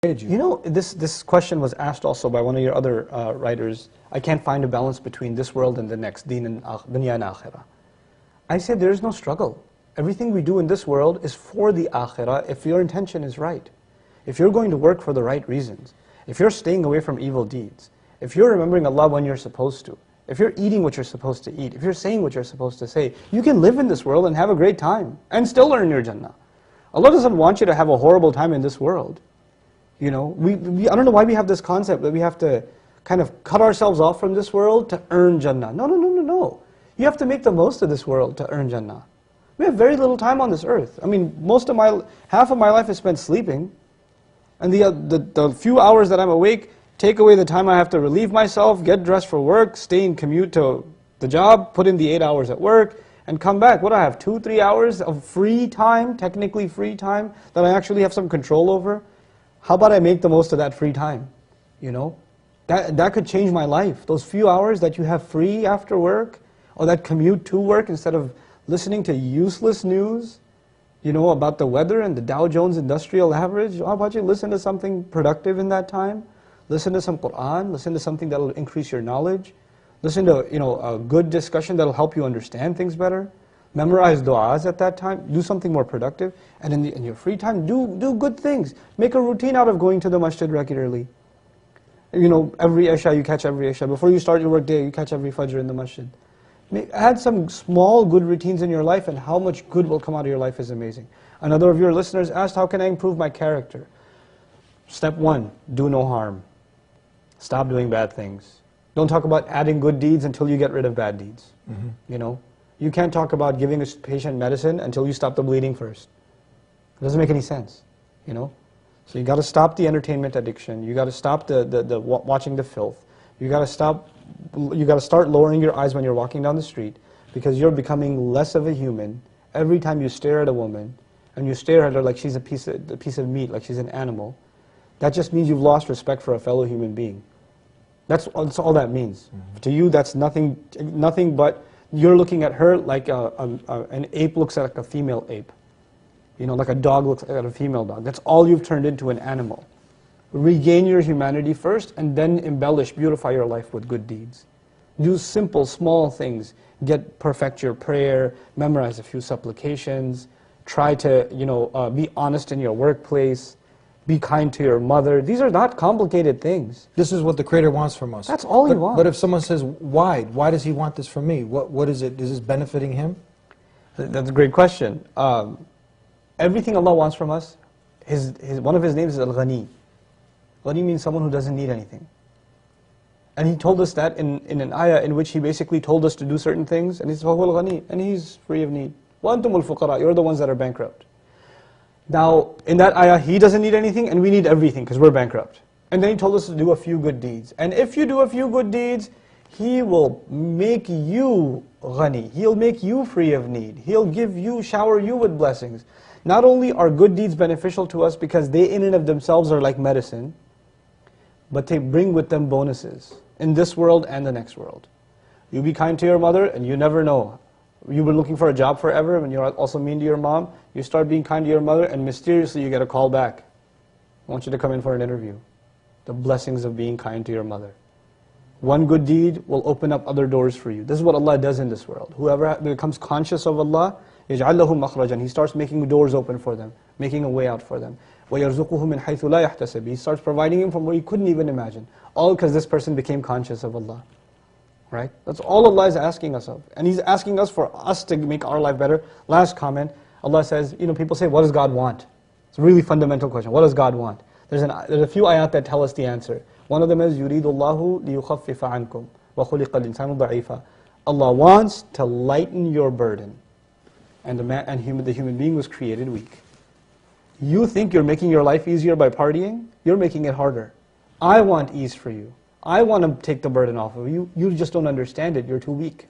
You know, this question was asked also by one of your other writers. I can't find a balance between this world and the next, deen and dunya and akhirah. I said there is no struggle. Everything we do in this world is for the akhirah if your intention is right. If you're going to work for the right reasons, if you're staying away from evil deeds, if you're remembering Allah when you're supposed to, if you're eating what you're supposed to eat, if you're saying what you're supposed to say, you can live in this world and have a great time and still earn your Jannah. Allah doesn't want you to have a horrible time in this world. You know, I don't know why we have this concept that we have to kind of cut ourselves off from this world to earn Jannah. No, no, no, no, no. You have to make the most of this world to earn Jannah. We have very little time on this earth. I mean, half of my life is spent sleeping. And the few hours that I'm awake, take away the time I have to relieve myself, get dressed for work, stay and commute to the job, put in the 8 hours at work, and come back. What do I have, 2-3 hours of free time, technically free time, that I actually have some control over? How about I make the most of that free time? You know, that could change my life. Those few hours that you have free after work, or that commute to work instead of listening to useless news, you know, about the weather and the Dow Jones Industrial Average. How about you listen to something productive in that time? Listen to some Qur'an, listen to something that will increase your knowledge. Listen to, you know, a good discussion that will help you understand things better. Memorize du'as at that time, do something more productive, and in your free time, do good things. Make a routine out of going to the masjid regularly. You know, every Isha, you catch every Isha. Before you start your work day, you catch every Fajr in the masjid. Add some small good routines in your life, and how much good will come out of your life is amazing. Another of your listeners asked, how can I improve my character? Step 1, do no harm. Stop doing bad things. Don't talk about adding good deeds until you get rid of bad deeds. You know? You can't talk about giving a patient medicine until you stop the bleeding first. It doesn't make any sense, you know? So you got to stop the entertainment addiction. You got to stop the watching the filth. You got to start lowering your eyes when you're walking down the street, because you're becoming less of a human every time you stare at a woman and you stare at her like she's a piece of meat, like she's an animal. That just means you've lost respect for a fellow human being. That's all that means. To you, that's nothing but you're looking at her like an ape looks at a female ape. You know, like a dog looks at a female dog. That's all you've turned into, an animal. Regain your humanity first, and then embellish, beautify your life with good deeds. Do simple, small things. Perfect your prayer, memorize a few supplications, try to, you know, be honest in your workplace, be kind to your mother. These are not complicated things. This is what the Creator wants from us. That's all He wants. But if someone says, why? Why does He want this from me? What is it? Is this benefiting Him? That's a great question. Everything Allah wants from us, one of His names is Al-Ghani. Ghani means someone who doesn't need anything. And He told us that in an ayah in which He basically told us to do certain things, and He says, فَهُوَ الْغَنِي, and He's free of need. وَأَنْتُمُ الْفُقَرَاء, you're the ones that are bankrupt. Now, in that ayah, He doesn't need anything, and we need everything, because we're bankrupt. And then He told us to do a few good deeds. And if you do a few good deeds, He will make you ghani. He'll make you free of need. He'll shower you with blessings. Not only are good deeds beneficial to us because they in and of themselves are like medicine, but they bring with them bonuses in this world and the next world. You be kind to your mother, and you never know. You've been looking for a job forever, and you're also mean to your mom. You start being kind to your mother, and mysteriously you get a call back. I want you to come in for an interview. The blessings of being kind to your mother. One good deed will open up other doors for you. This is what Allah does in this world. Whoever becomes conscious of Allah, يَجْعَلْ لَهُ مَخْرَجًا. He starts making doors open for them, making a way out for them. وَيَرْزُقُهُ مِنْ حَيْثُ لَا يَحْتَسِبُ. He starts providing him from where he couldn't even imagine. All because this person became conscious of Allah. Right? That's all Allah is asking us of. And He's asking us for us to make our life better. Last comment, Allah says, you know, people say, what does God want? It's a really fundamental question. What does God want? There's a few ayat that tell us the answer. One of them is, يُرِيدُ اللَّهُ لِيُخَفِّفَ عَنْكُمْ وَخُلِقَ الْإِنسَانُ ضَعِيفًا. Allah wants to lighten your burden. And the human being was created weak. You think you're making your life easier by partying? You're making it harder. I want ease for you. I want to take the burden off of you. You just don't understand it. You're too weak.